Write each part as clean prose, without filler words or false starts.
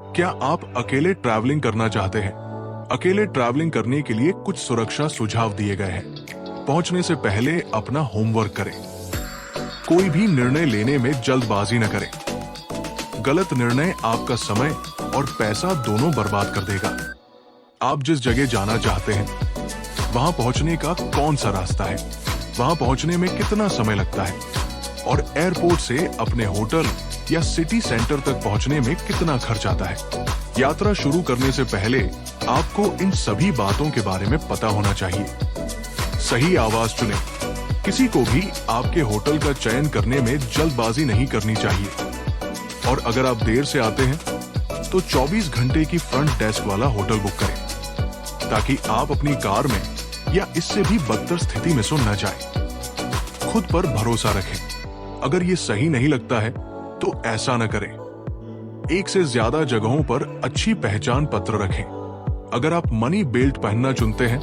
क्या आप अकेले ट्रैवलिंग करना चाहते हैं? अकेले ट्रैवलिंग करने के लिए कुछ सुरक्षा सुझाव दिए गए हैं। पहुंचने से पहले अपना होमवर्क करें। कोई भी निर्णय लेने में जल्दबाजी न करें। गलत निर्णय आपका समय और पैसा दोनों बर्बाद कर देगा। आप जिस जगह जाना चाहते हैं वहां पहुंचने का कौन सा रास्ता है, वहां पहुंचने में कितना समय लगता है और एयरपोर्ट से अपने होटल या सिटी सेंटर तक पहुंचने में कितना खर्च आता है। यात्रा शुरू करने से पहले आपको इन सभी बातों के बारे में पता होना चाहिए। सही आवाज चुनें। किसी को भी आपके होटल का चयन करने में जल्दबाजी नहीं करनी चाहिए। और अगर आप देर से आते हैं तो 24 घंटे की फ्रंट डेस्क वाला होटल बुक करें ताकि आप अपनी कार में या इससे भी बदतर स्थिति में सो न जाए। खुद पर भरोसा रखें। अगर ये सही नहीं लगता है तो ऐसा न करें। एक से ज्यादा जगहों पर अच्छी पहचान पत्र रखें। अगर आप मनी बेल्ट पहनना चुनते हैं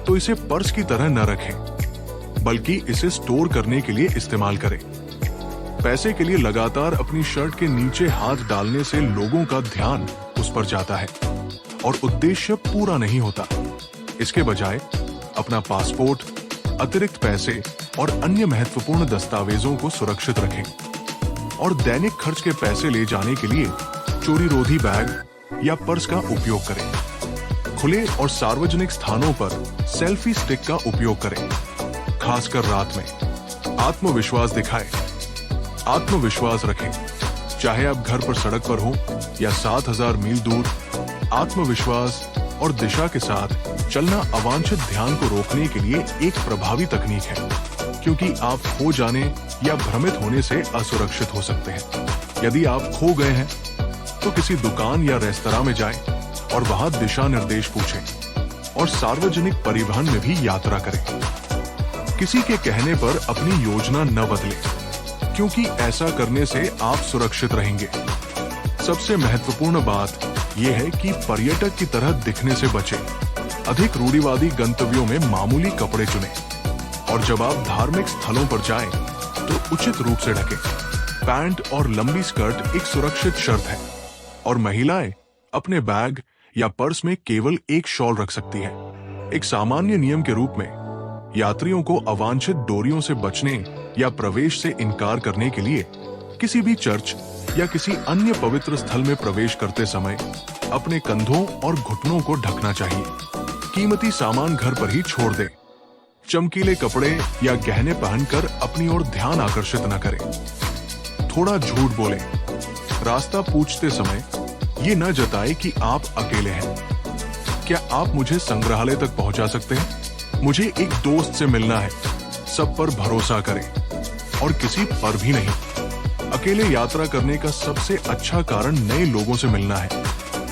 तो इसे पर्स की तरह न रखें, बल्कि इसे स्टोर करने के लिए इस्तेमाल करें। पैसे के लिए लगातार अपनी शर्ट के नीचे हाथ डालने से लोगों का ध्यान उस पर जाता है और उद्देश्य पूरा नहीं होता। इसके बजाय अपना पासपोर्ट, अतिरिक्त पैसे और अन्य महत्वपूर्ण दस्तावेजों को सुरक्षित रखें। और दैनिक खर्च के पैसे ले जाने के लिए चोरी रोधी बैग या पर्स का उपयोग करें। खुले और सार्वजनिक स्थानों पर सेल्फी स्टिक का उपयोग करें, खासकर रात में। आत्मविश्वास दिखाएं। आत्मविश्वास रखें, चाहे आप घर पर सड़क पर हो या 7000 मील दूर। आत्मविश्वास और दिशा के साथ चलना अवांछित ध्यान को रोकने के लिए एक प्रभावी तकनीक है, क्योंकि आप खो जाने या भ्रमित होने से असुरक्षित हो सकते हैं। यदि आप खो गए हैं तो किसी दुकान या रेस्तरां में जाएं और वहां दिशा निर्देश पूछें और सार्वजनिक परिवहन में भी यात्रा करें। किसी के कहने पर अपनी योजना न बदलें, क्योंकि ऐसा करने से आप सुरक्षित रहेंगे। सबसे महत्वपूर्ण बात यह है कि पर्यटक की तरह दिखने से बचें। अधिक रूढ़िवादी गंतव्यों में मामूली कपड़े चुनें और जब आप धार्मिक स्थलों पर जाएं तो उचित रूप से ढकें। पैंट और लंबी स्कर्ट एक सुरक्षित शर्त है और महिलाएं अपने बैग या पर्स में केवल एक शॉल रख सकती हैं। एक सामान्य नियम के रूप में यात्रियों को अवांछित डोरियों से बचने या प्रवेश से इनकार करने के लिए किसी भी चर्च या किसी अन्य पवित्र स्थल में प्रवेश करते समय अपने कंधों और घुटनों को ढकना चाहिए। कीमती सामान घर पर ही छोड़ दें। चमकीले कपड़े या गहने पहनकर अपनी ओर ध्यान आकर्षित न करें। थोड़ा झूठ बोलें। रास्ता पूछते समय ये न जताएं कि आप अकेले हैं। क्या आप मुझे संग्रहालय तक पहुंचा सकते हैं? मुझे एक दोस्त से मिलना है। सब पर भरोसा करें और किसी पर भी नहीं। अकेले यात्रा करने का सबसे अच्छा कारण नए लोगों से मिलना है,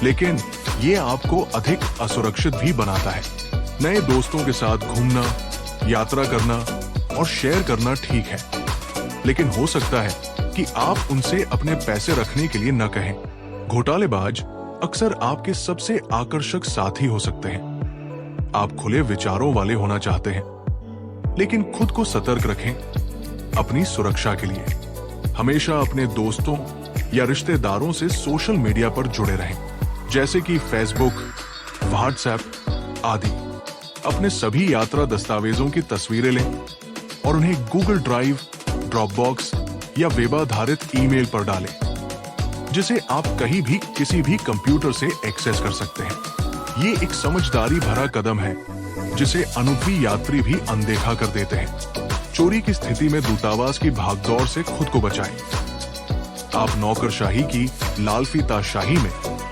लेकिन ये आपको अधिक असुरक्षित भी बनाता है। नए दोस्तों के साथ घूमना, यात्रा करना और शेयर करना ठीक है, लेकिन हो सकता है कि आप उनसे अपने पैसे रखने के लिए न कहें। घोटालेबाज अक्सर आपके सबसे आकर्षक साथी हो सकते हैं। आप खुले विचारों वाले होना चाहते हैं, लेकिन खुद को सतर्क रखें। अपनी सुरक्षा के लिए हमेशा अपने दोस्तों या रिश्तेदारों से सोशल मीडिया पर जुड़े रहें, जैसे कि फेसबुक, व्हाट्सएप आदि। अपने सभी यात्रा दस्तावेजों की तस्वीरें लें और उन्हें गूगल ड्राइव, ड्रॉपबॉक्स या वेब आधारित ईमेल पर डालें, जिसे आप कहीं भी किसी भी कंप्यूटर से एक्सेस कर सकते हैं। ये एक समझदारी भरा कदम है जिसे अनुभवी यात्री भी अनदेखा कर देते हैं। चोरी की स्थिति में दूतावास की भागदौड़ से खुद को बचाएं। आप नौकरशाही की लाल फीताशाही में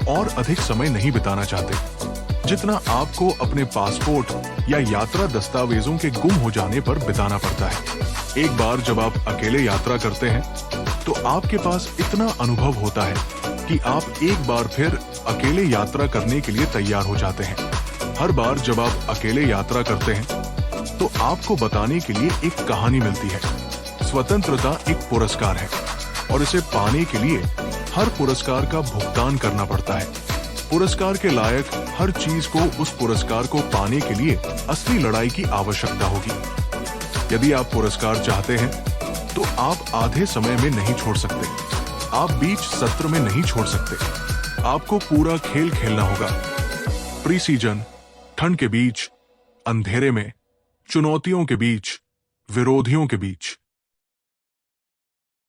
और अधिक समय नहीं बिताना चाहते जितना आपको अपने पासपोर्ट या यात्रा दस्तावेजों के गुम हो जाने पर बिताना पड़ता है। एक बार जब आप अकेले यात्रा करते हैं तो आपके पास इतना अनुभव होता है कि आप एक बार फिर अकेले यात्रा करने के लिए तैयार हो जाते हैं। हर बार जब आप अकेले यात्रा करते हैं तो आपको बताने के लिए एक कहानी मिलती है। स्वतंत्रता एक पुरस्कार है और इसे पाने के लिए हर पुरस्कार का भुगतान करना पड़ता है। पुरस्कार के लायक हर चीज को उस पुरस्कार को पाने के लिए असली लड़ाई की आवश्यकता होगी। यदि आप पुरस्कार चाहते हैं तो आप आधे समय में नहीं छोड़ सकते। आप बीच सत्र में नहीं छोड़ सकते। आपको पूरा खेल खेलना होगा। प्री सीजन, ठंड के बीच, अंधेरे में, चुनौतियों के बीच, विरोधियों के बीच।